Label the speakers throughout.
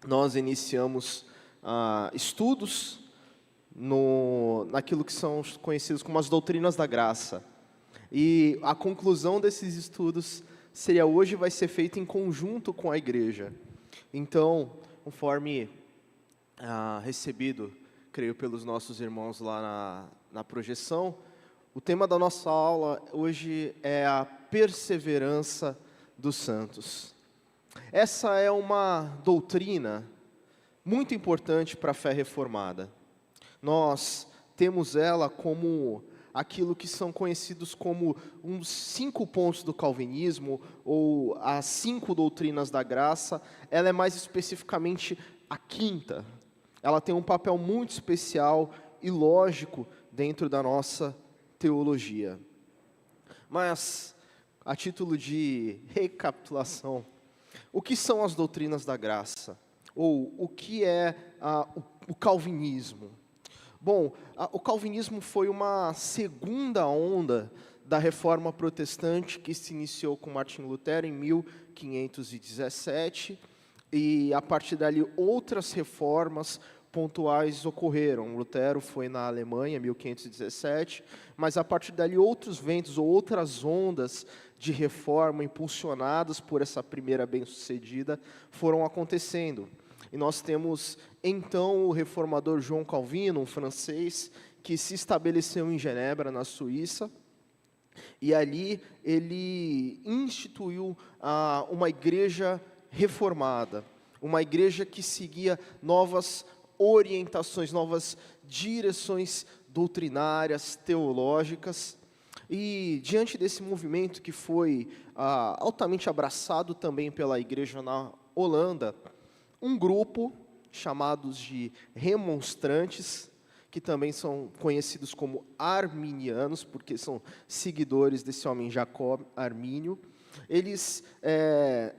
Speaker 1: nós iniciamos estudos naquilo que são conhecidos como as doutrinas da graça. E a conclusão desses estudos vai ser feita em conjunto com a igreja. Então, conforme recebido, creio, pelos nossos irmãos lá na projeção, o tema da nossa aula hoje é a perseverança dos santos. Essa é uma doutrina muito importante para a fé reformada. Nós temos ela como aquilo que são conhecidos como uns 5 pontos do calvinismo, ou as 5 doutrinas da graça. Ela é mais especificamente a quinta. Ela tem um papel muito especial e lógico dentro da nossa teologia. Mas, a título de recapitulação, o que são as doutrinas da graça? Ou o que é o calvinismo? Bom, o calvinismo foi uma segunda onda da reforma protestante que se iniciou com Martim Lutero em 1517, e a partir dali outras reformas pontuais ocorreram. Lutero foi na Alemanha em 1517, mas a partir dali outros ventos ou outras ondas de reforma impulsionadas por essa primeira bem-sucedida foram acontecendo. E nós temos então o reformador João Calvino, um francês, que se estabeleceu em Genebra, na Suíça, e ali ele instituiu uma igreja reformada, uma igreja que seguia novas orientações, novas direções doutrinárias, teológicas. E diante desse movimento que foi altamente abraçado também pela igreja na Holanda, um grupo chamados de remonstrantes, que também são conhecidos como arminianos, porque são seguidores desse homem Jacob Armínio. Eles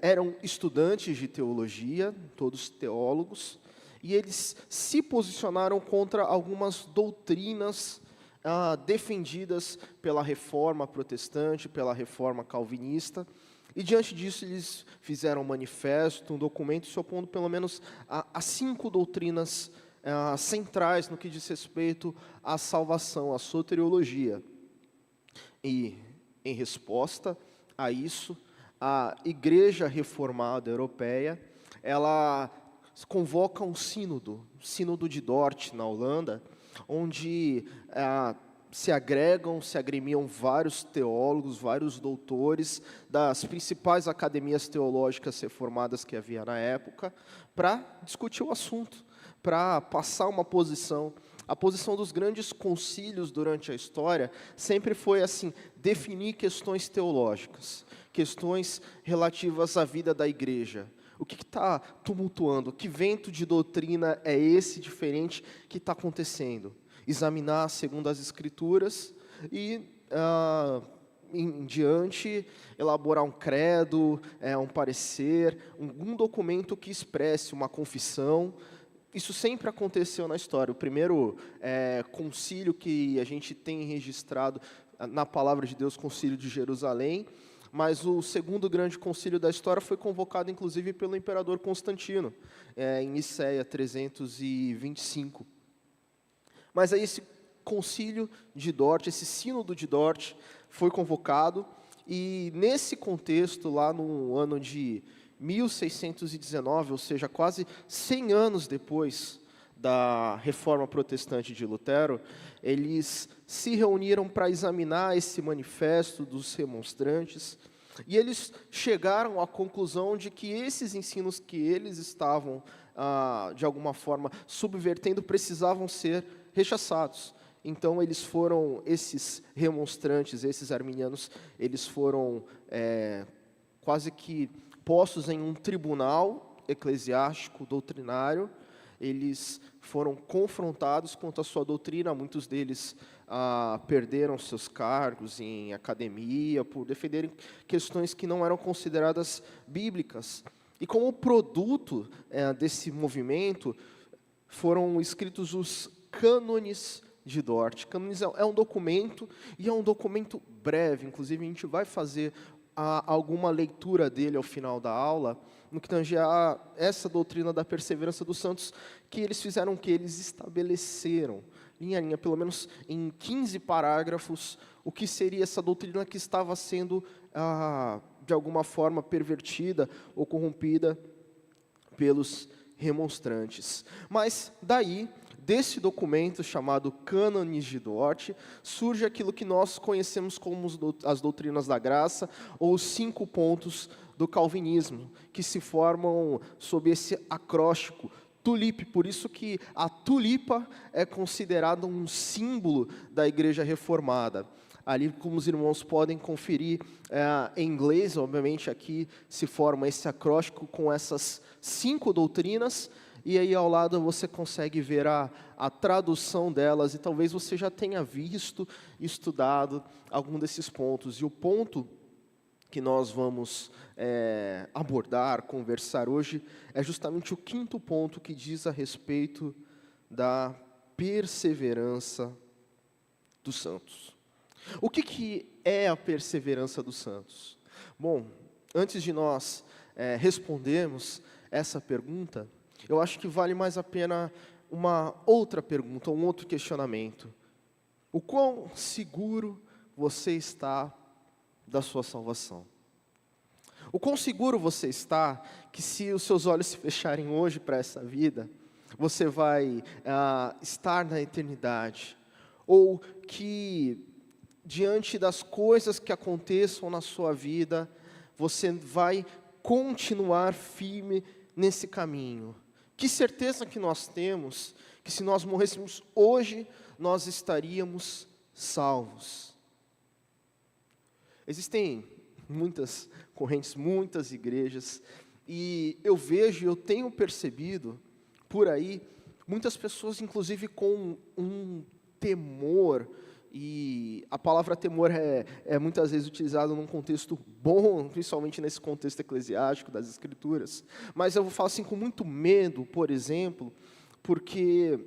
Speaker 1: eram estudantes de teologia, todos teólogos, e eles se posicionaram contra algumas doutrinas defendidas pela reforma protestante, pela reforma calvinista. E diante disso eles fizeram um manifesto, um documento, se opondo pelo menos a 5 doutrinas centrais no que diz respeito à salvação, à soteriologia. E, em resposta a isso, a Igreja Reformada Europeia, ela convoca um sínodo de Dort, na Holanda, onde se agremiam vários teólogos, vários doutores das principais academias teológicas reformadas que havia na época, para discutir o assunto, para passar uma posição. A posição dos grandes concílios durante a história sempre foi assim, definir questões teológicas, questões relativas à vida da igreja. O que está tumultuando? Que vento de doutrina é esse diferente que está acontecendo? Examinar segundo as Escrituras e, em diante, elaborar um credo, um parecer, um documento que expresse uma confissão. Isso sempre aconteceu na história. O primeiro concílio que a gente tem registrado na Palavra de Deus, Concílio de Jerusalém, mas o segundo grande concílio da história foi convocado, inclusive, pelo imperador Constantino, em Nicéia 325. Mas aí esse concílio de Dort, esse sínodo de Dort, foi convocado, e nesse contexto, lá no ano de 1619, ou seja, quase 100 anos depois da reforma protestante de Lutero, eles se reuniram para examinar esse manifesto dos remonstrantes, e eles chegaram à conclusão de que esses ensinos que eles estavam, de alguma forma, subvertendo, precisavam ser rechaçados. Então, esses remonstrantes, esses arminianos, eles foram quase que postos em um tribunal eclesiástico, doutrinário. Eles foram confrontados quanto à sua doutrina, muitos deles perderam seus cargos em academia, por defenderem questões que não eram consideradas bíblicas. E como produto desse movimento, foram escritos os cânones de Dort. Cânones é um documento, e é um documento breve. Inclusive, a gente vai fazer alguma leitura dele ao final da aula, no que tange a essa doutrina da perseverança dos santos, que eles fizeram o quê? Eles estabeleceram, linha a linha, pelo menos em 15 parágrafos, o que seria essa doutrina que estava sendo, de alguma forma, pervertida ou corrompida pelos remonstrantes. Mas, daí, desse documento chamado Cânones de Dort, surge aquilo que nós conhecemos como as doutrinas da graça, ou os 5 pontos do calvinismo, que se formam sob esse acróstico, tulipe. Por isso que a tulipa é considerada um símbolo da igreja reformada. Ali, como os irmãos podem conferir, em inglês, obviamente, aqui se forma esse acróstico com essas 5 doutrinas, e aí ao lado você consegue ver a tradução delas, e talvez você já tenha visto, estudado algum desses pontos. E o ponto que nós vamos abordar, conversar hoje, é justamente o 5º ponto, que diz a respeito da perseverança dos santos. O que é a perseverança dos santos? Bom, antes de nós respondermos essa pergunta, eu acho que vale mais a pena uma outra pergunta, um outro questionamento. O quão seguro você está da sua salvação? O quão seguro você está que, se os seus olhos se fecharem hoje para essa vida, você vai estar na eternidade? Ou que, diante das coisas que aconteçam na sua vida, você vai continuar firme nesse caminho? Que certeza que nós temos que, se nós morrêssemos hoje, nós estaríamos salvos? Existem muitas correntes, muitas igrejas, e eu vejo, eu tenho percebido por aí, muitas pessoas inclusive com um temor, e a palavra temor é muitas vezes utilizada num contexto bom, principalmente nesse contexto eclesiástico das Escrituras, mas eu vou falar assim, com muito medo, por exemplo, porque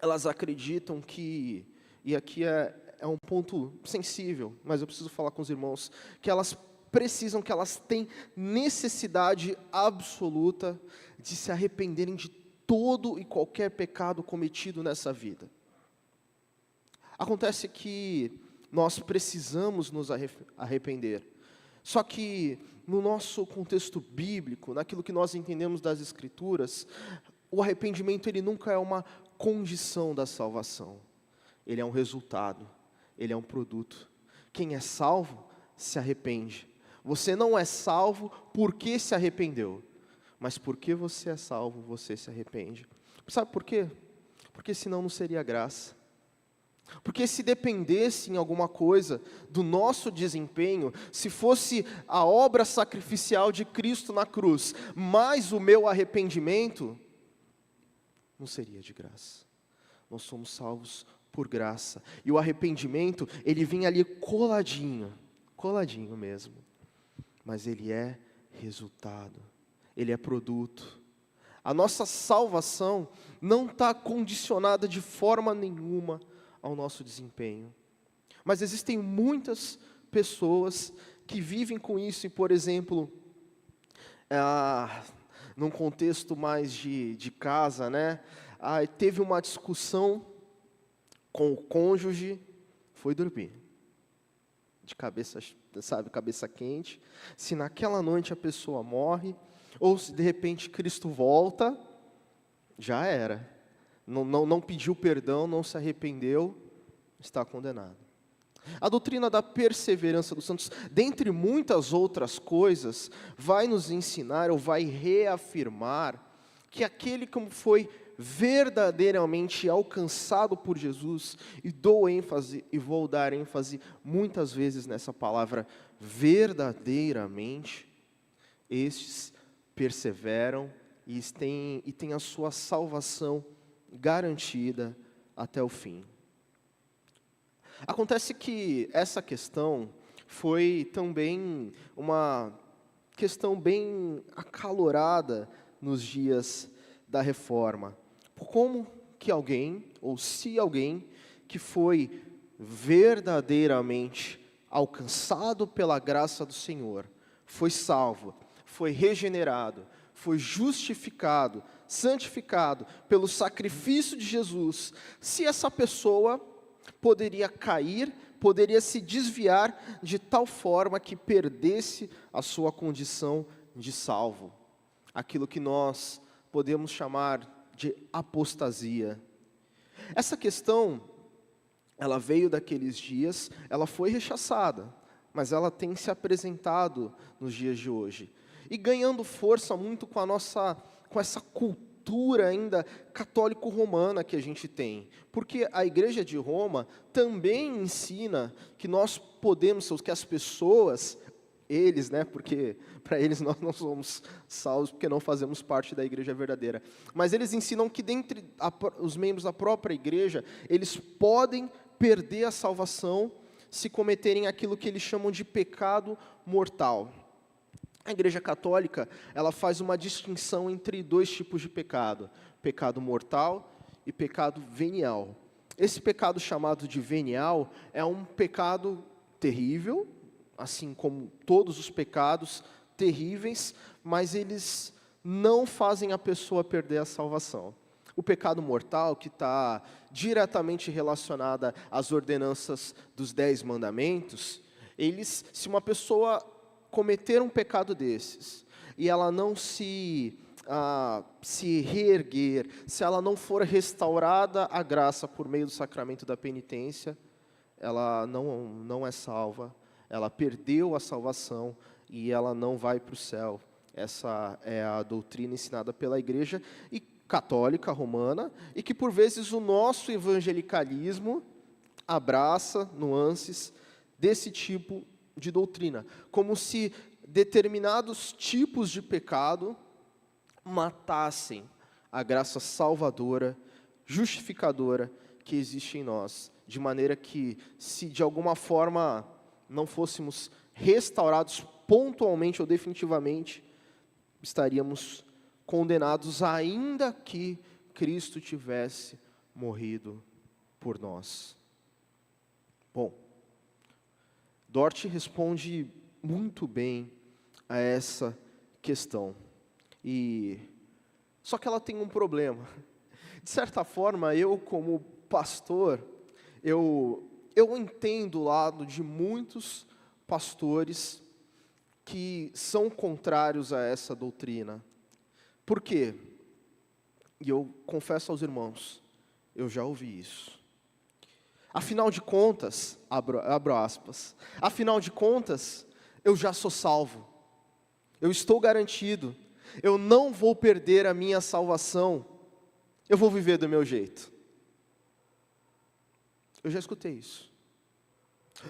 Speaker 1: elas acreditam que, e aqui é um ponto sensível, mas eu preciso falar com os irmãos, que elas têm necessidade absoluta de se arrependerem de todo e qualquer pecado cometido nessa vida. Acontece que nós precisamos nos arrepender, só que no nosso contexto bíblico, naquilo que nós entendemos das Escrituras, o arrependimento ele nunca é uma condição da salvação, ele é um resultado, ele é um produto. Quem é salvo se arrepende. Você não é salvo porque se arrependeu, mas porque você é salvo, você se arrepende. Sabe por quê? Porque senão não seria graça. Porque se dependesse em alguma coisa do nosso desempenho, se fosse a obra sacrificial de Cristo na cruz, mais o meu arrependimento, não seria de graça. Nós somos salvos por graça. E o arrependimento, ele vem ali coladinho mesmo. Mas ele é resultado, ele é produto. A nossa salvação não está condicionada de forma nenhuma ao nosso desempenho. Mas existem muitas pessoas que vivem com isso, e, por exemplo, num contexto mais de casa, né? Teve uma discussão com o cônjuge, foi dormir, de cabeça, sabe, cabeça quente. Se naquela noite a pessoa morre, ou se de repente Cristo volta, já era. Não pediu perdão, não se arrependeu, está condenado. A doutrina da perseverança dos santos, dentre muitas outras coisas, vai nos ensinar ou vai reafirmar que aquele que foi verdadeiramente alcançado por Jesus, e dou ênfase, e vou dar ênfase muitas vezes nessa palavra, verdadeiramente, estes perseveram e têm a sua salvação garantida até o fim. Acontece que essa questão foi também uma questão bem acalorada nos dias da Reforma. Como que alguém, ou se alguém, que foi verdadeiramente alcançado pela graça do Senhor, foi salvo, foi regenerado, foi justificado, santificado pelo sacrifício de Jesus, se essa pessoa poderia cair, poderia se desviar de tal forma que perdesse a sua condição de salvo. Aquilo que nós podemos chamar de apostasia. Essa questão, ela veio daqueles dias, ela foi rechaçada, mas ela tem se apresentado nos dias de hoje. E ganhando força muito com essa cultura ainda católico-romana que a gente tem. Porque a Igreja de Roma também ensina que nós podemos, que as pessoas, eles, porque para eles nós não somos salvos, porque não fazemos parte da Igreja verdadeira. Mas eles ensinam que dentre os membros da própria Igreja, eles podem perder a salvação se cometerem aquilo que eles chamam de pecado mortal. A Igreja Católica, ela faz uma distinção entre dois tipos de pecado: pecado mortal e pecado venial. Esse pecado chamado de venial é um pecado terrível, assim como todos os pecados terríveis, mas eles não fazem a pessoa perder a salvação. O pecado mortal, que está diretamente relacionado às ordenanças dos 10 mandamentos, se uma pessoa cometer um pecado desses, e ela não se reerguer, se ela não for restaurada à graça por meio do sacramento da penitência, ela não é salva, ela perdeu a salvação e ela não vai para o céu. Essa é a doutrina ensinada pela Igreja Católica Romana, e que por vezes o nosso evangelicalismo abraça nuances desse tipo de doutrina, como se determinados tipos de pecado matassem a graça salvadora, justificadora que existe em nós, de maneira que, se de alguma forma não fôssemos restaurados pontualmente ou definitivamente, estaríamos condenados, ainda que Cristo tivesse morrido por nós. Bom, Dort responde muito bem a essa questão. Só que ela tem um problema. De certa forma, eu como pastor, eu entendo o lado de muitos pastores que são contrários a essa doutrina. Por quê? E eu confesso aos irmãos, eu já ouvi isso. Afinal de contas, abro aspas, afinal de contas, eu já sou salvo, eu estou garantido, eu não vou perder a minha salvação, eu vou viver do meu jeito. Eu já escutei isso.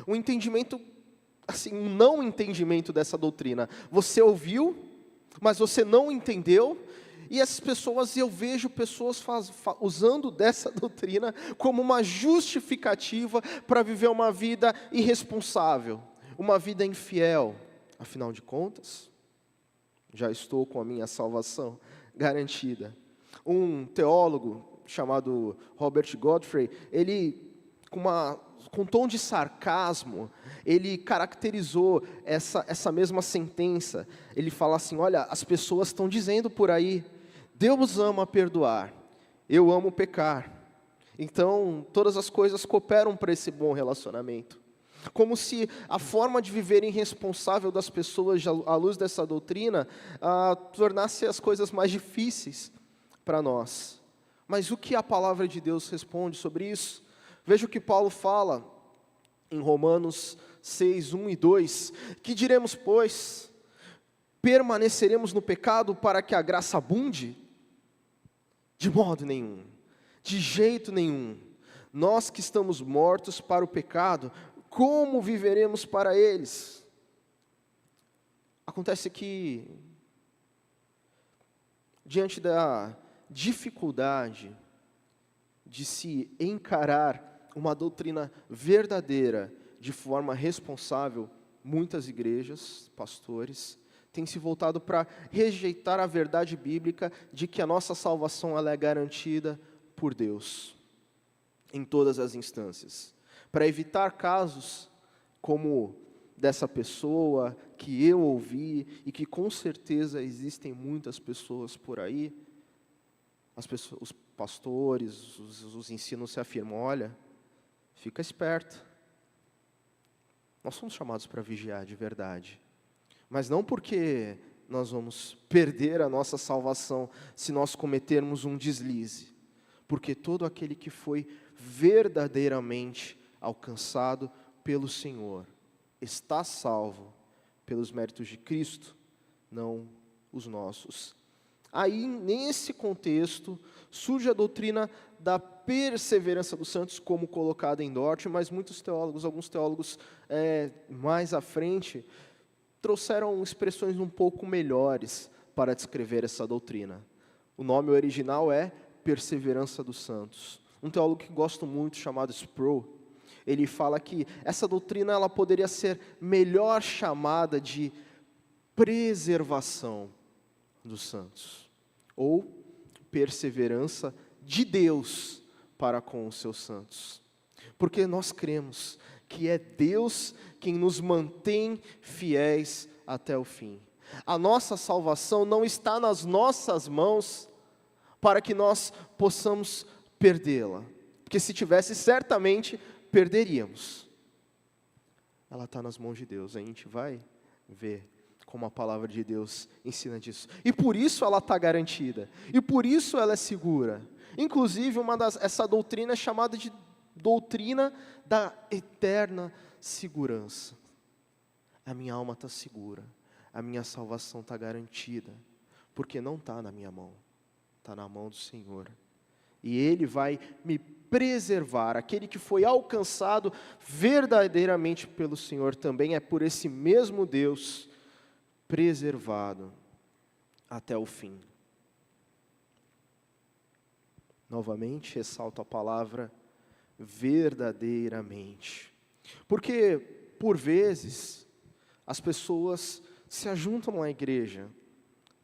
Speaker 1: Um entendimento, assim, um não entendimento dessa doutrina. Você ouviu, mas você não entendeu. E essas pessoas, eu vejo pessoas usando dessa doutrina como uma justificativa para viver uma vida irresponsável, uma vida infiel. Afinal de contas, já estou com a minha salvação garantida. Um teólogo chamado Robert Godfrey, ele, com um tom de sarcasmo, ele caracterizou essa mesma sentença. Ele fala assim: olha, as pessoas estão dizendo por aí, Deus ama perdoar, eu amo pecar. Então, todas as coisas cooperam para esse bom relacionamento. Como se a forma de viver irresponsável das pessoas, à luz dessa doutrina, tornasse as coisas mais difíceis para nós. Mas o que a palavra de Deus responde sobre isso? Veja o que Paulo fala em Romanos 6, 1 e 2. Que diremos, pois? Permaneceremos no pecado para que a graça abunde? De modo nenhum, de jeito nenhum. Nós que estamos mortos para o pecado, como viveremos para eles? Acontece que, diante da dificuldade de se encarar uma doutrina verdadeira de forma responsável, muitas igrejas, pastores, têm se voltado para rejeitar a verdade bíblica de que a nossa salvação ela é garantida por Deus, em todas as instâncias, para evitar casos como dessa pessoa que eu ouvi e que com certeza existem muitas pessoas por aí, os pastores, os ensinos se afirmam, olha, fica esperto. Nós somos chamados para vigiar de verdade, mas não porque nós vamos perder a nossa salvação se nós cometermos um deslize, porque todo aquele que foi verdadeiramente alcançado pelo Senhor está salvo pelos méritos de Cristo, não os nossos. Aí, nesse contexto, surge a doutrina da perseverança dos santos, como colocada em Dort, mas alguns teólogos mais à frente, trouxeram expressões um pouco melhores para descrever essa doutrina. O nome original é perseverança dos santos. Um teólogo que gosto muito, chamado Sproul, ele fala que essa doutrina ela poderia ser melhor chamada de preservação dos santos, ou perseverança de Deus para com os seus santos. Porque nós cremos que é Deus quem nos mantém fiéis até o fim. A nossa salvação não está nas nossas mãos para que nós possamos perdê-la. Porque se tivesse, certamente perderíamos. Ela está nas mãos de Deus. A gente vai ver como a palavra de Deus ensina disso. E por isso ela está garantida. E por isso ela é segura. Inclusive, essa doutrina é chamada de doutrina da eterna segurança. A minha alma está segura. A minha salvação está garantida. Porque não está na minha mão. Está na mão do Senhor. E Ele vai me preservar. Aquele que foi alcançado verdadeiramente pelo Senhor também é por esse mesmo Deus preservado até o fim. Novamente, ressalto a palavra verdadeiramente. Porque, por vezes, as pessoas se ajuntam à igreja.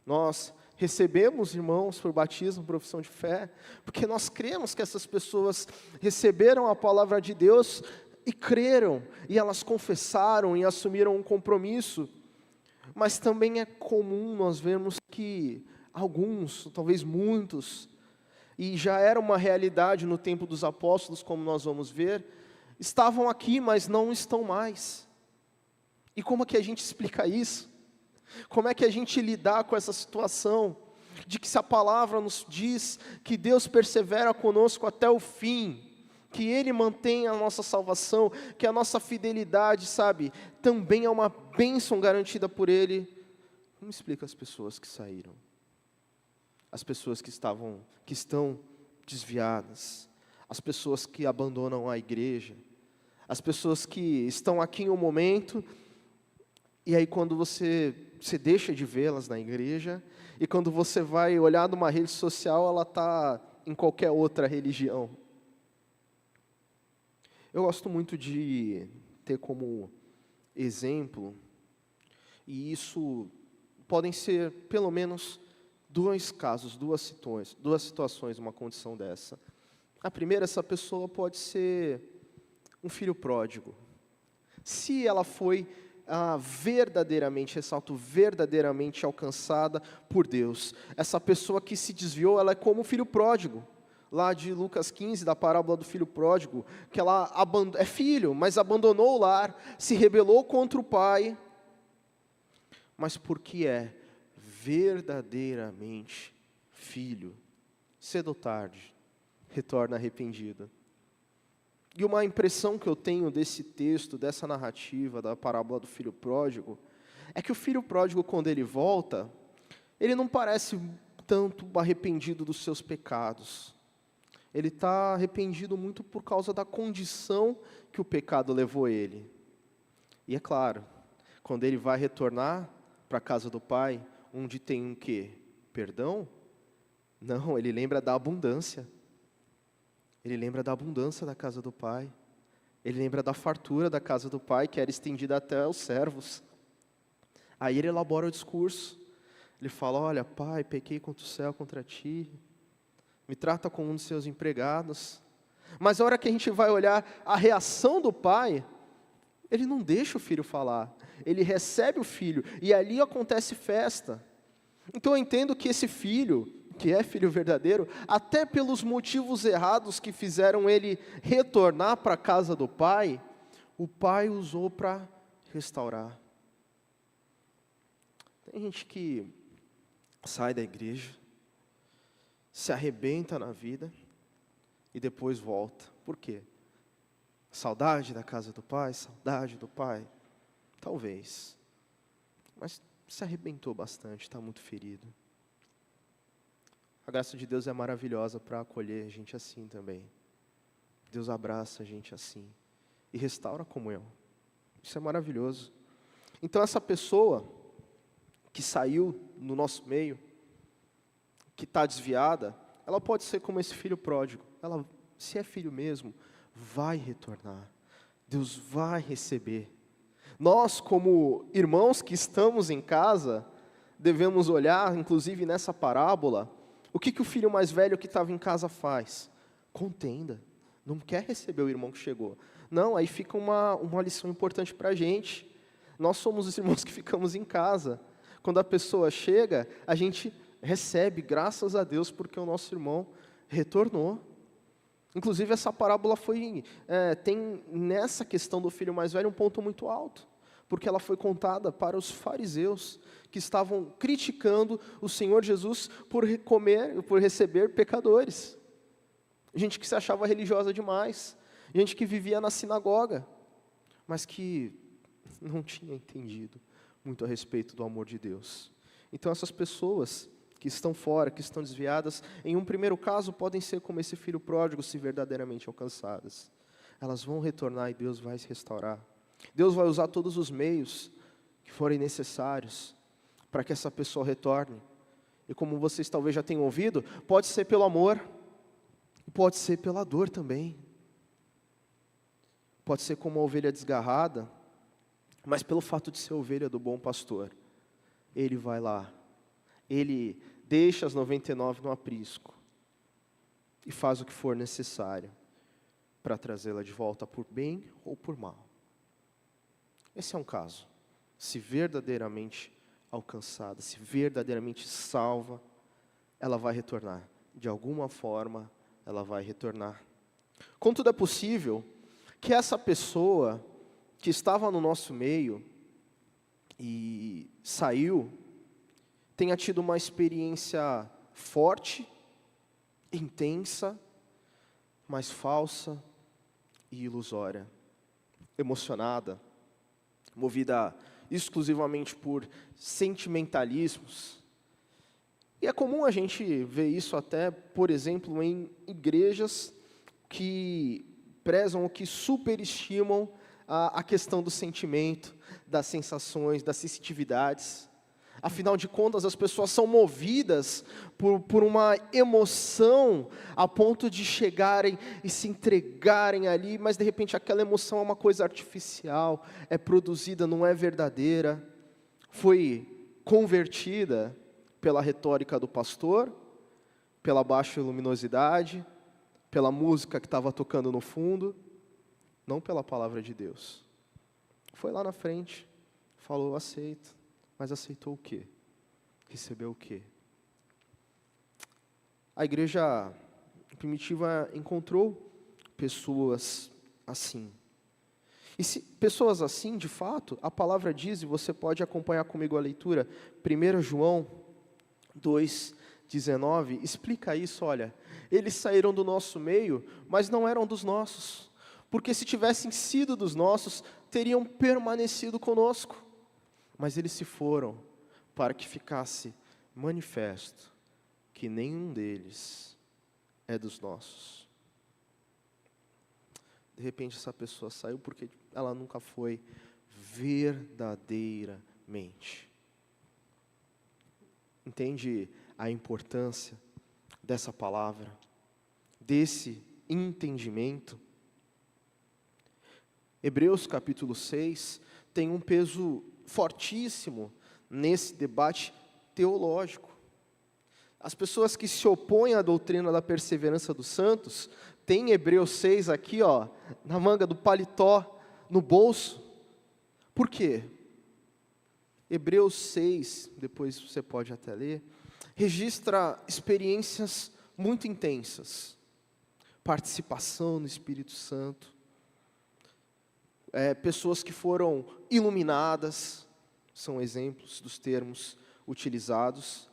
Speaker 1: Nós recebemos irmãos por batismo, profissão de fé, porque nós cremos que essas pessoas receberam a palavra de Deus e creram, e elas confessaram e assumiram um compromisso. Mas também é comum nós vermos que alguns, talvez muitos, e já era uma realidade no tempo dos apóstolos, como nós vamos ver, estavam aqui, mas não estão mais. E como é que a gente explica isso? Como é que a gente lidar com essa situação, de que se a palavra nos diz que Deus persevera conosco até o fim, que Ele mantém a nossa salvação, que a nossa fidelidade, também é uma bênção garantida por Ele. Como explica as pessoas que saíram? As pessoas que estão desviadas, as pessoas que abandonam a igreja, as pessoas que estão aqui em um momento, e aí quando você deixa de vê-las na igreja, e quando você vai olhar numa rede social, ela está em qualquer outra religião. Eu gosto muito de ter como exemplo, e isso podem ser pelo menos dois casos, duas situações, uma condição dessa. A primeira, essa pessoa pode ser um filho pródigo. Se ela foi verdadeiramente, ressalto, verdadeiramente alcançada por Deus. Essa pessoa que se desviou, ela é como um filho pródigo. Lá de Lucas 15, da parábola do filho pródigo, que ela é filho, mas abandonou o lar, se rebelou contra o pai, mas porque é verdadeiramente filho, cedo ou tarde, retorna arrependido. E uma impressão que eu tenho desse texto, dessa narrativa, da parábola do filho pródigo, é que o filho pródigo, quando ele volta, ele não parece tanto arrependido dos seus pecados. Ele está arrependido muito por causa da condição que o pecado levou ele. E é claro, quando ele vai retornar para a casa do pai, onde tem um quê? Perdão? Não, ele lembra da abundância. Ele lembra da abundância da casa do pai. Ele lembra da fartura da casa do pai, que era estendida até os servos. Aí ele elabora o discurso. Ele fala, olha, pai, pequei contra o céu, contra ti. Me trata como um dos seus empregados. Mas a hora que a gente vai olhar a reação do pai, Ele não deixa o filho falar, ele recebe o filho, e ali acontece festa. Então eu entendo que esse filho, que é filho verdadeiro, até pelos motivos errados que fizeram ele retornar para a casa do pai, o pai usou para restaurar. Tem gente que sai da igreja, se arrebenta na vida e depois volta. Por quê? Saudade da casa do pai, saudade do pai? Talvez. Mas se arrebentou bastante, está muito ferido. A graça de Deus é maravilhosa para acolher gente assim também. Deus abraça a gente assim e restaura a comunhão. Isso é maravilhoso. Então essa pessoa que saiu no nosso meio, que está desviada, ela pode ser como esse filho pródigo. Ela, se é filho mesmo, vai retornar. Deus vai receber. Nós, como irmãos que estamos em casa, devemos olhar, inclusive nessa parábola, o que o filho mais velho que estava em casa faz? Contenda. Não quer receber o irmão que chegou. Não, aí fica uma lição importante para a gente. Nós somos os irmãos que ficamos em casa. Quando a pessoa chega, a gente recebe, graças a Deus, porque o nosso irmão retornou. Inclusive, essa parábola tem nessa questão do filho mais velho um ponto muito alto, porque ela foi contada para os fariseus, que estavam criticando o Senhor Jesus por receber pecadores. Gente que se achava religiosa demais, gente que vivia na sinagoga, mas que não tinha entendido muito a respeito do amor de Deus. Então essas pessoas que estão fora, que estão desviadas, em um primeiro caso podem ser como esse filho pródigo, se verdadeiramente alcançadas. Elas vão retornar e Deus vai se restaurar. Deus vai usar todos os meios que forem necessários para que essa pessoa retorne. E como vocês talvez já tenham ouvido, pode ser pelo amor, pode ser pela dor também. Pode ser como uma ovelha desgarrada, mas pelo fato de ser ovelha do bom pastor, ele vai lá, ele deixa as 99 no aprisco e faz o que for necessário para trazê-la de volta por bem ou por mal. Esse é um caso. Se verdadeiramente alcançada, se verdadeiramente salva, ela vai retornar. De alguma forma, ela vai retornar. Contudo, é possível que essa pessoa que estava no nosso meio e saiu, tenha tido uma experiência forte, intensa, mas falsa e ilusória, emocionada, movida exclusivamente por sentimentalismos. E é comum a gente ver isso até, por exemplo, em igrejas que prezam ou que superestimam a questão do sentimento, das sensações, das sensitividades. Afinal de contas, as pessoas são movidas por uma emoção a ponto de chegarem e se entregarem ali, mas de repente aquela emoção é uma coisa artificial, é produzida, não é verdadeira, foi convertida pela retórica do pastor, pela baixa luminosidade, pela música que estava tocando no fundo, não pela palavra de Deus. Foi lá na frente, falou, aceito. Mas aceitou o quê? Recebeu o quê? A igreja primitiva encontrou pessoas assim. E se pessoas assim, de fato, a palavra diz, e você pode acompanhar comigo a leitura, 1 João 2,19, explica isso, olha, eles saíram do nosso meio, mas não eram dos nossos, porque se tivessem sido dos nossos, teriam permanecido conosco. Mas eles se foram para que ficasse manifesto que nenhum deles é dos nossos. De repente essa pessoa saiu porque ela nunca foi verdadeiramente. Entende a importância dessa palavra, desse entendimento? Hebreus capítulo 6 tem um peso fortíssimo nesse debate teológico. As pessoas que se opõem à doutrina da perseverança dos santos, têm Hebreus 6 aqui, na manga do paletó, no bolso, Por quê? Hebreus 6, depois você pode até ler, registra experiências muito intensas. Participação no Espírito Santo. Pessoas que foram iluminadas, são exemplos dos termos utilizados.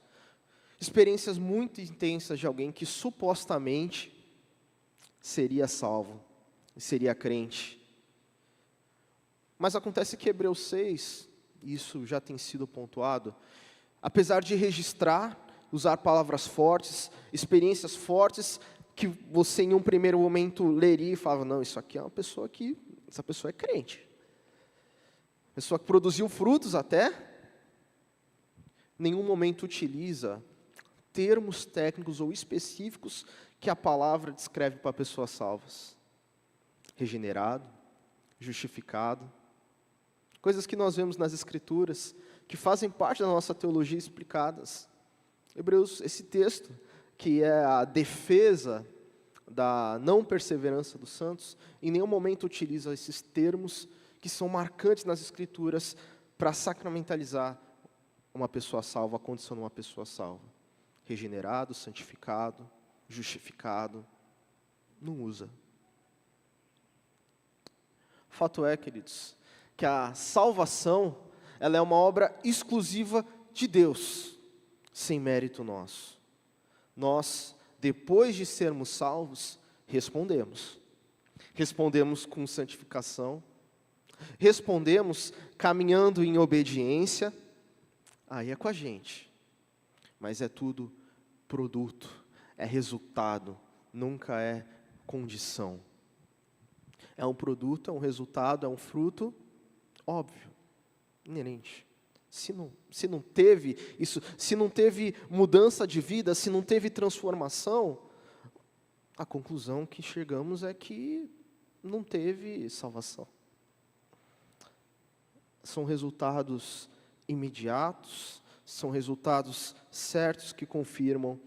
Speaker 1: Experiências muito intensas de alguém que supostamente seria salvo, seria crente. Mas acontece que Hebreus 6, isso já tem sido pontuado, apesar de registrar, usar palavras fortes, experiências fortes, que você em um primeiro momento leria e falava, não, isso aqui é uma pessoa que, essa pessoa é crente. Pessoa que produziu frutos até, nenhum momento utiliza termos técnicos ou específicos que a palavra descreve para pessoas salvas. Regenerado, justificado. Coisas que nós vemos nas Escrituras, que fazem parte da nossa teologia explicadas. Hebreus, esse texto, que é a defesa da não perseverança dos santos, em nenhum momento utiliza esses termos que são marcantes nas Escrituras para sacramentalizar uma pessoa salva, a condição de uma pessoa salva. Regenerado, santificado, justificado, não usa. Fato é, queridos, que a salvação, ela é uma obra exclusiva de Deus, sem mérito nosso. Nós, depois de sermos salvos, respondemos. Respondemos com santificação, respondemos caminhando em obediência, aí é com a gente, mas é tudo produto, é resultado, nunca é condição. É um produto, é um resultado, é um fruto óbvio, inerente. Se não teve isso, se não teve mudança de vida, se não teve transformação, a conclusão que chegamos é que não teve salvação. São resultados imediatos, são resultados certos que confirmam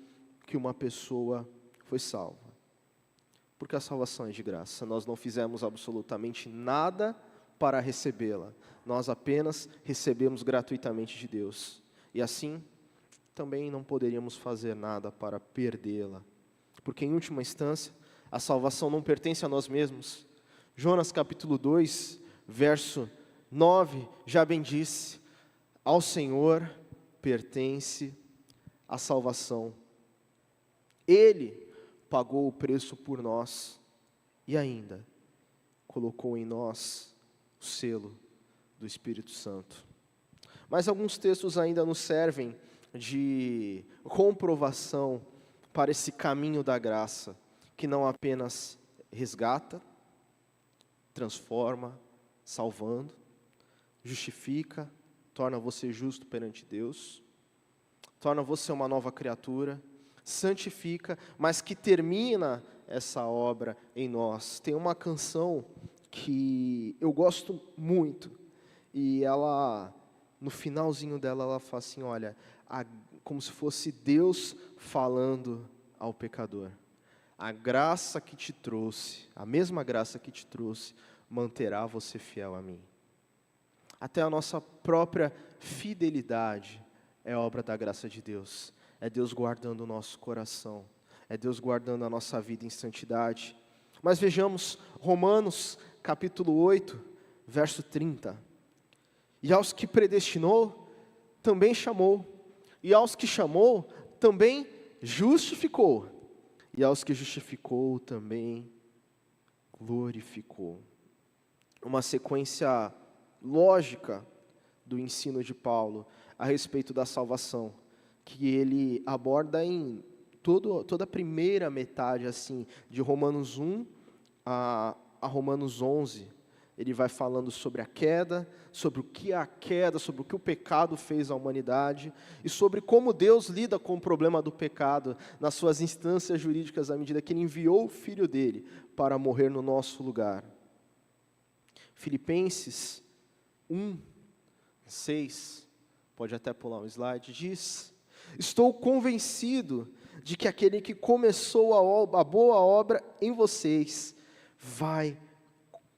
Speaker 1: que uma pessoa foi salva. Porque a salvação é de graça, nós não fizemos absolutamente nada para recebê-la. Nós apenas recebemos gratuitamente de Deus. E assim, também não poderíamos fazer nada para perdê-la. Porque, em última instância, a salvação não pertence a nós mesmos. Jonas capítulo 2, verso 9, já bem disse, ao Senhor pertence a salvação. Ele pagou o preço por nós e ainda colocou em nós o selo do Espírito Santo. Mas alguns textos ainda nos servem de comprovação para esse caminho da graça, que não apenas resgata, transforma, salvando, justifica, torna você justo perante Deus, torna você uma nova criatura, santifica, mas que termina essa obra em nós. Tem uma canção que eu gosto muito, e ela, no finalzinho dela, ela fala assim, olha, como se fosse Deus falando ao pecador. A graça que te trouxe, a mesma graça que te trouxe, manterá você fiel a mim. Até a nossa própria fidelidade é obra da graça de Deus. É Deus guardando o nosso coração. É Deus guardando a nossa vida em santidade. Mas vejamos Romanos capítulo 8, verso 30. E aos que predestinou, também chamou. E aos que chamou, também justificou. E aos que justificou, também glorificou. Uma sequência lógica do ensino de Paulo a respeito da salvação, que ele aborda em toda a primeira metade assim, de Romanos 1 a Romanos 11. Ele vai falando sobre a queda, sobre o que é a queda, sobre o que o pecado fez à humanidade, e sobre como Deus lida com o problema do pecado nas suas instâncias jurídicas, à medida que Ele enviou o Filho dele para morrer no nosso lugar. Filipenses 1, 6, pode até pular um slide, diz: estou convencido de que aquele que começou a boa obra em vocês vai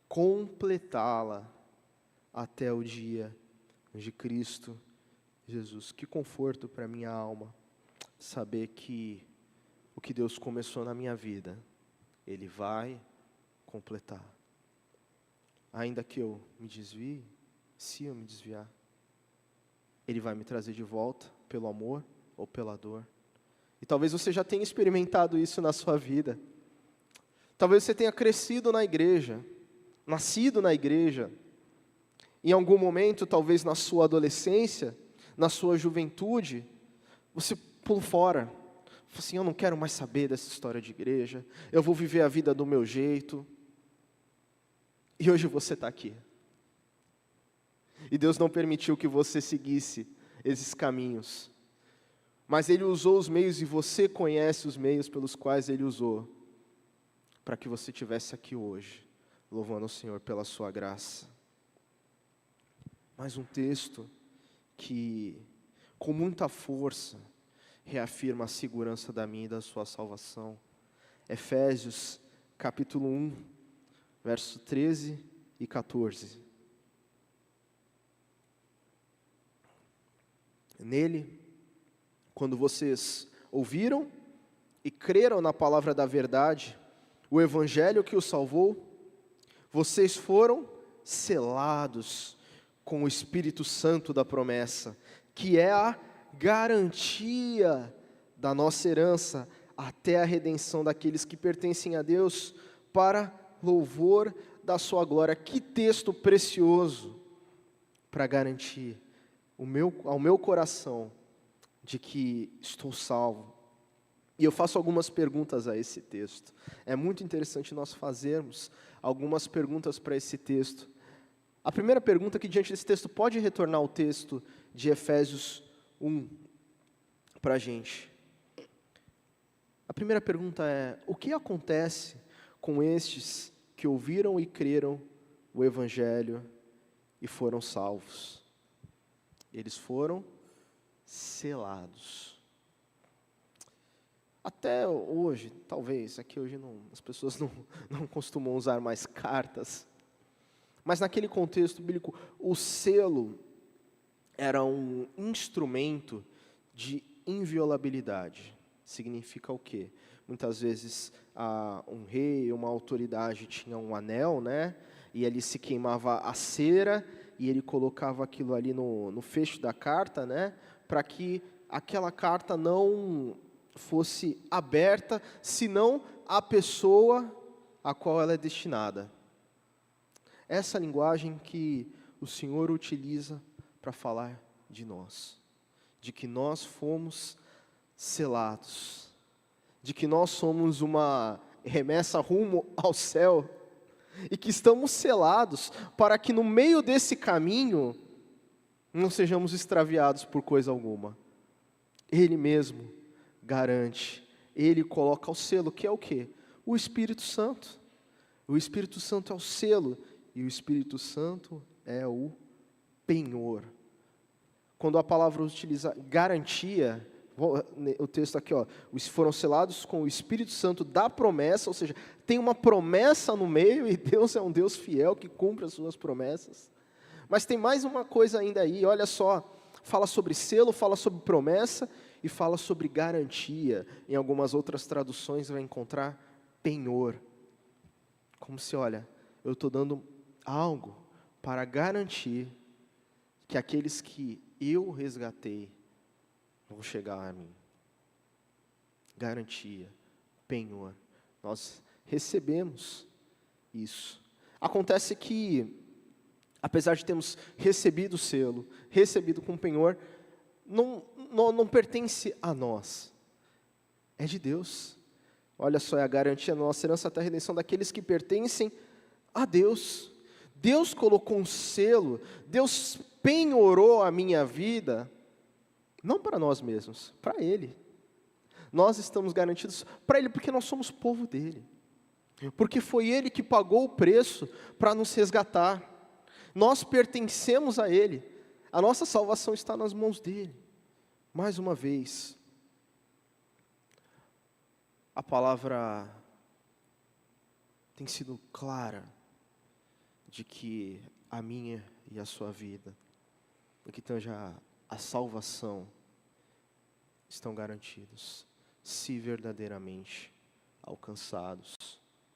Speaker 1: completá-la até o dia de Cristo Jesus. Que conforto para minha alma saber que o que Deus começou na minha vida, Ele vai completar. Ainda que eu me desvie, se eu me desviar, Ele vai me trazer de volta pelo amor ou pela dor. E talvez você já tenha experimentado isso na sua vida. Talvez você tenha crescido na igreja, nascido na igreja. Em algum momento, talvez na sua adolescência, na sua juventude, você pulou fora. Falou assim, eu não quero mais saber dessa história de igreja. Eu vou viver a vida do meu jeito. E hoje você está aqui. E Deus não permitiu que você seguisse esses caminhos. Mas Ele usou os meios, e você conhece os meios pelos quais Ele usou, para que você estivesse aqui hoje, louvando o Senhor pela sua graça. Mais um texto que, com muita força, reafirma a segurança da minha e da sua salvação. Efésios, capítulo 1, verso 13 e 14. Nele, quando vocês ouviram e creram na palavra da verdade, o evangelho que os salvou, vocês foram selados com o Espírito Santo da promessa, que é a garantia da nossa herança até a redenção daqueles que pertencem a Deus, para louvor da sua glória. Que texto precioso para garantir ao meu coração de que estou salvo. E eu faço algumas perguntas a esse texto. É muito interessante nós fazermos algumas perguntas para esse texto. A primeira pergunta que diante desse texto, pode retornar ao texto de Efésios 1 para a gente. A primeira pergunta é, o que acontece com estes que ouviram e creram o Evangelho e foram salvos? Eles foram selados. Até hoje, talvez, aqui hoje as pessoas não costumam usar mais cartas, mas naquele contexto bíblico, o selo era um instrumento de inviolabilidade. Significa o quê? Muitas vezes um rei, uma autoridade tinha um anel, né? E ali se queimava a cera, e ele colocava aquilo ali no fecho da carta, né? Para que aquela carta não fosse aberta, senão a pessoa a qual ela é destinada. Essa linguagem que o Senhor utiliza para falar de nós, de que nós fomos selados, de que nós somos uma remessa rumo ao céu, e que estamos selados para que no meio desse caminho não sejamos extraviados por coisa alguma. Ele mesmo garante, Ele coloca o selo, que é o quê? O Espírito Santo. O Espírito Santo é o selo, e o Espírito Santo é o penhor. Quando a palavra utiliza garantia, o texto aqui, foram selados com o Espírito Santo da promessa, ou seja, tem uma promessa no meio, e Deus é um Deus fiel que cumpre as suas promessas. Mas tem mais uma coisa ainda aí, olha só, fala sobre selo, fala sobre promessa, e fala sobre garantia. Em algumas outras traduções vai encontrar penhor. Como se, olha, eu estou dando algo para garantir que aqueles que eu resgatei vão chegar a mim. Garantia, penhor. Nós recebemos isso. Acontece que, apesar de termos recebido o selo, recebido com penhor, não pertence a nós. É de Deus. Olha só, é a garantia da nossa herança até a redenção daqueles que pertencem a Deus. Deus colocou um selo, Deus penhorou a minha vida, não para nós mesmos, para Ele. Nós estamos garantidos para Ele, porque nós somos povo dEle. Porque foi Ele que pagou o preço para nos resgatar. Nós pertencemos a Ele. A nossa salvação está nas mãos dEle. Mais uma vez, a palavra tem sido clara de que a minha e a sua vida, no que tange a salvação, estão garantidos, se verdadeiramente alcançados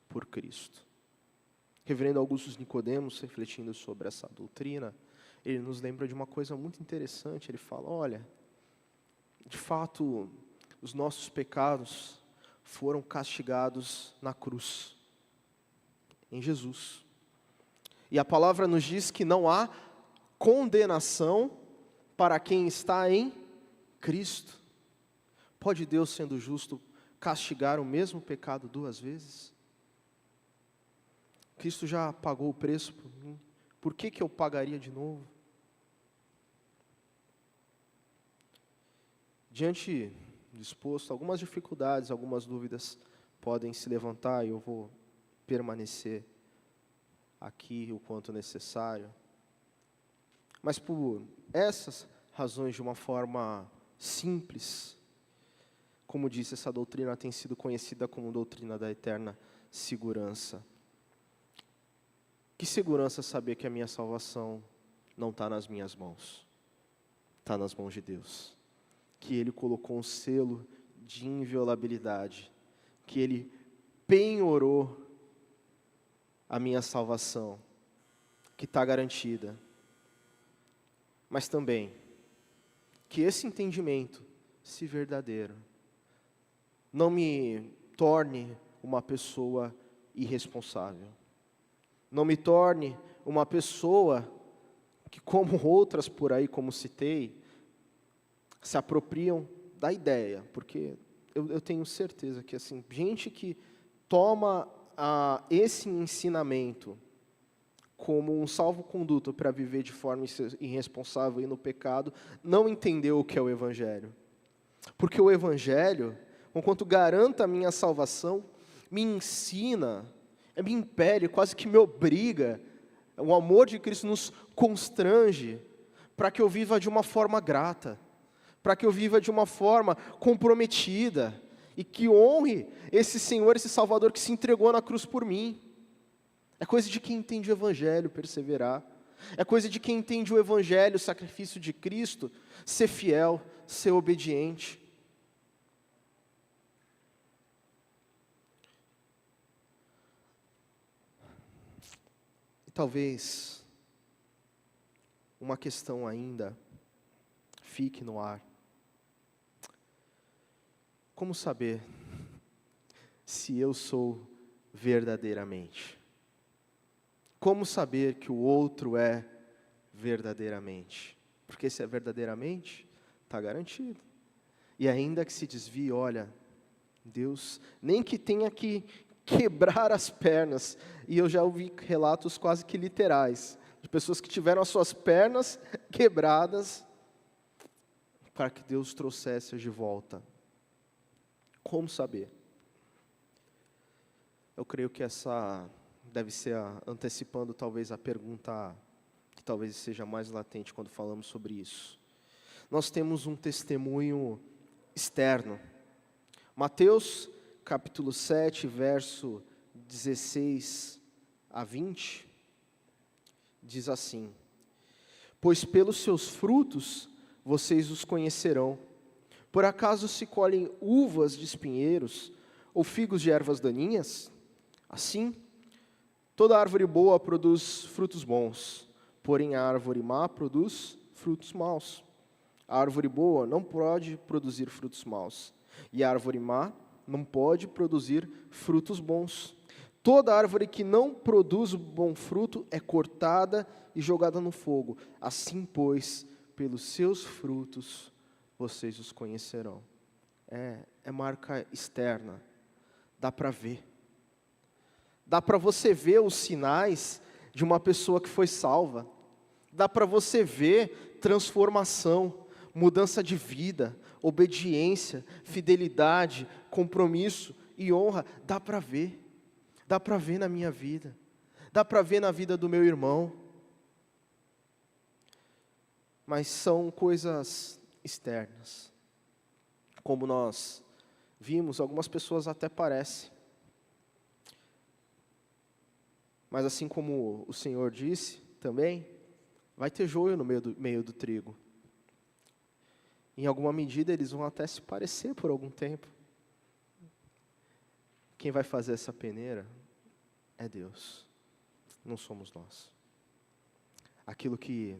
Speaker 1: por Cristo. Reverendo Augusto Nicodemos, refletindo sobre essa doutrina, ele nos lembra de uma coisa muito interessante. Ele fala, olha, de fato, os nossos pecados foram castigados na cruz, em Jesus. E a palavra nos diz que não há condenação para quem está em Cristo. Pode Deus, sendo justo, castigar o mesmo pecado 2 vezes? Cristo já pagou o preço por mim. Por que eu pagaria de novo? Diante do exposto, algumas dificuldades, algumas dúvidas podem se levantar e eu vou permanecer aqui o quanto necessário. Mas por essas razões, de uma forma simples, como disse, essa doutrina tem sido conhecida como doutrina da eterna segurança. Que segurança saber que a minha salvação não está nas minhas mãos, está nas mãos de Deus. Que Ele colocou um selo de inviolabilidade, que Ele penhorou a minha salvação, que está garantida. Mas também, que esse entendimento, se verdadeiro, não me torne uma pessoa irresponsável. Não me torne uma pessoa que, como outras por aí, como citei, se apropriam da ideia. Porque eu tenho certeza que, assim, gente que toma esse ensinamento como um salvo-conduto para viver de forma irresponsável e no pecado, não entendeu o que é o Evangelho. Porque o Evangelho, enquanto garanta a minha salvação, me ensina, me impele, quase que me obriga, o amor de Cristo nos constrange para que eu viva de uma forma grata, para que eu viva de uma forma comprometida, e que honre esse Senhor, esse Salvador que se entregou na cruz por mim. É coisa de quem entende o Evangelho perseverar. É coisa de quem entende o Evangelho, o sacrifício de Cristo, ser fiel, ser obediente. E talvez uma questão ainda fique no ar. Como saber se eu sou verdadeiramente? Como saber que o outro é verdadeiramente? Porque se é verdadeiramente, está garantido. E ainda que se desvie, olha, Deus, nem que tenha que quebrar as pernas, e eu já ouvi relatos quase que literais, de pessoas que tiveram as suas pernas quebradas, para que Deus trouxesse-as de volta. Como saber? Eu creio que essa deve ser, antecipando talvez a pergunta que talvez seja mais latente quando falamos sobre isso. Nós temos um testemunho externo. Mateus, capítulo 7, verso 16 a 20, diz assim: Pois pelos seus frutos vocês os conhecerão. Por acaso se colhem uvas de espinheiros ou figos de ervas daninhas? Assim, toda árvore boa produz frutos bons, porém a árvore má produz frutos maus. A árvore boa não pode produzir frutos maus, e a árvore má não pode produzir frutos bons. Toda árvore que não produz bom fruto é cortada e jogada no fogo. Assim, pois, pelos seus frutos vocês os conhecerão. É marca externa, dá para ver. Dá para você ver os sinais de uma pessoa que foi salva. Dá para você ver transformação, mudança de vida, obediência, fidelidade, compromisso e honra. Dá para ver. Dá para ver na minha vida. Dá para ver na vida do meu irmão. Mas são coisas externas. Como nós vimos, algumas pessoas até parecem. Mas assim como o Senhor disse também, Vai ter joio no meio do trigo. Em alguma medida, eles vão até se parecer por algum tempo. Quem vai fazer essa peneira é Deus, não somos nós. Aquilo que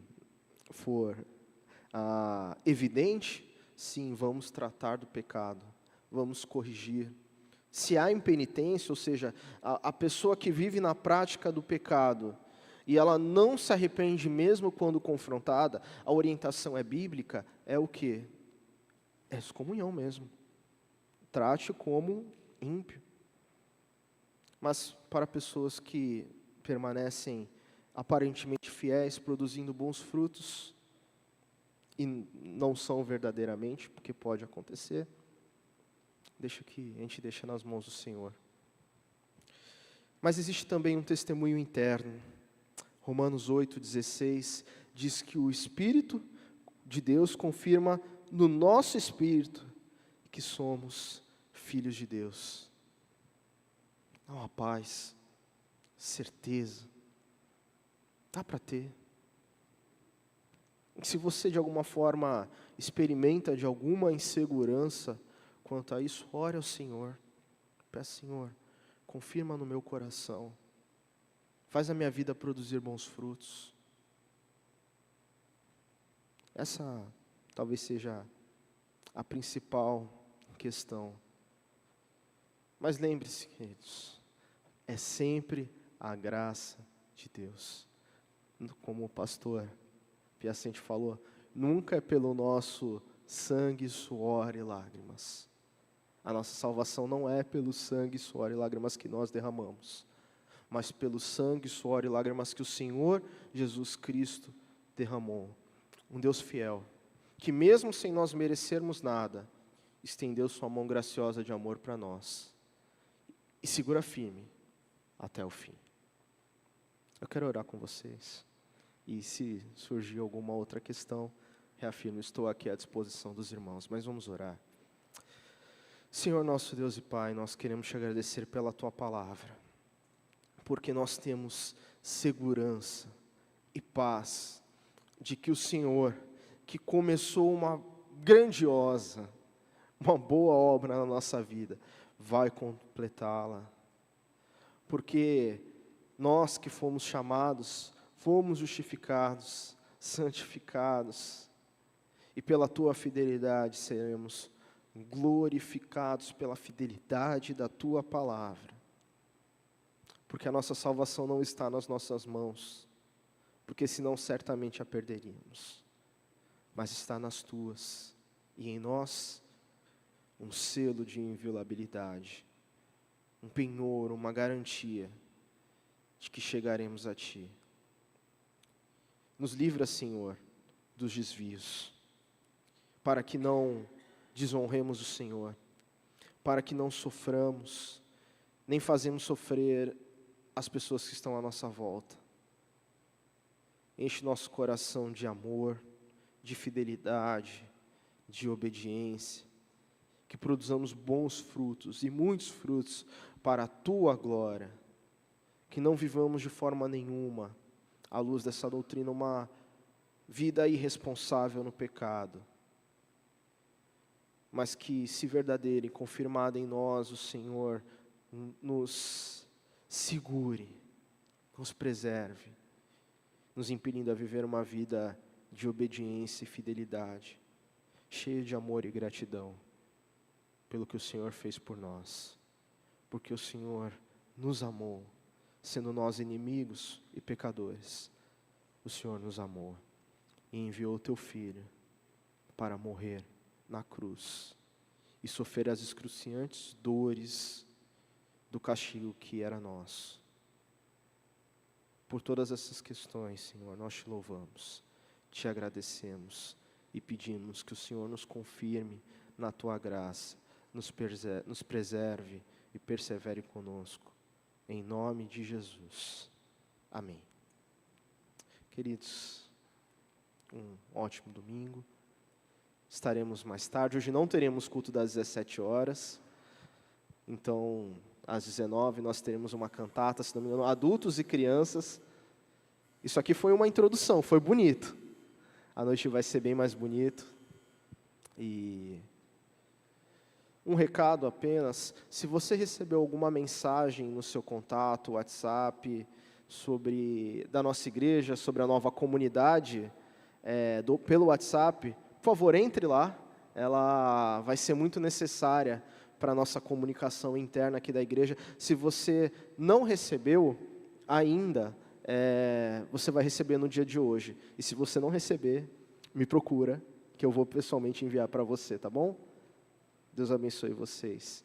Speaker 1: for evidente, sim, vamos tratar do pecado, vamos corrigir. Se há impenitência, ou seja, a pessoa que vive na prática do pecado, e ela não se arrepende mesmo quando confrontada, a orientação é bíblica, é o quê? É excomunhão mesmo. Trate como ímpio. Mas para pessoas que permanecem aparentemente fiéis, produzindo bons frutos, e não são verdadeiramente, porque pode acontecer, a gente deixa nas mãos do Senhor. Mas existe também um testemunho interno. Romanos 8,16 diz que o Espírito de Deus confirma no nosso espírito que somos filhos de Deus. Há uma paz, certeza, dá para ter. E se você de alguma forma experimenta de alguma insegurança quanto a isso, ore ao Senhor. Peça, Senhor, confirma no meu coração. Faz a minha vida produzir bons frutos. Essa talvez seja a principal questão. Mas lembre-se, queridos, é sempre a graça de Deus. Como o pastor Piacente falou, nunca é pelo nosso sangue, suor e lágrimas. A nossa salvação não é pelo sangue, suor e lágrimas que nós derramamos, mas pelo sangue, suor e lágrimas que o Senhor Jesus Cristo derramou. Um Deus fiel, que mesmo sem nós merecermos nada, estendeu sua mão graciosa de amor para nós. E segura firme até o fim. Eu quero orar com vocês. E se surgir alguma outra questão, reafirmo, estou aqui à disposição dos irmãos. Mas vamos orar. Senhor nosso Deus e Pai, nós queremos te agradecer pela Tua palavra. Porque nós temos segurança e paz de que o Senhor, que começou uma grandiosa, uma boa obra na nossa vida, vai completá-la. Porque nós que fomos chamados, fomos justificados, santificados, e pela Tua fidelidade seremos glorificados pela fidelidade da Tua palavra. Porque a nossa salvação não está nas nossas mãos, porque senão certamente a perderíamos, mas está nas Tuas, e em nós um selo de inviolabilidade, um penhor, uma garantia de que chegaremos a Ti. Nos livra, Senhor, dos desvios, para que não desonremos o Senhor, para que não soframos, nem fazemos sofrer as pessoas que estão à nossa volta. Enche nosso coração de amor, de fidelidade, de obediência, que produzamos bons frutos e muitos frutos para a Tua glória, que não vivamos de forma nenhuma, à luz dessa doutrina, uma vida irresponsável no pecado, mas que, se verdadeira e confirmada em nós, o Senhor nos segure, nos preserve, nos impelindo a viver uma vida de obediência e fidelidade, cheia de amor e gratidão, pelo que o Senhor fez por nós, porque o Senhor nos amou, sendo nós inimigos e pecadores. O Senhor nos amou e enviou o Teu Filho para morrer na cruz e sofrer as excruciantes dores do castigo que era nosso. Por todas essas questões, Senhor, nós Te louvamos, Te agradecemos e pedimos que o Senhor nos confirme na Tua graça, nos preserve e persevere conosco. Em nome de Jesus. Amém. Queridos, um ótimo domingo. Estaremos mais tarde. Hoje não teremos culto das 17 horas. Então, às 19 nós teremos uma cantata, se não me engano, adultos e crianças. Isso aqui foi uma introdução, foi bonito. A noite vai ser bem mais bonito. E um recado apenas, se você recebeu alguma mensagem no seu contato, WhatsApp, da nossa igreja, sobre a nova comunidade, pelo WhatsApp, por favor, entre lá. Ela vai ser muito necessária para a nossa comunicação interna aqui da igreja. Se você não recebeu ainda, você vai receber no dia de hoje. E se você não receber, me procura, que eu vou pessoalmente enviar para você, tá bom? Deus abençoe vocês.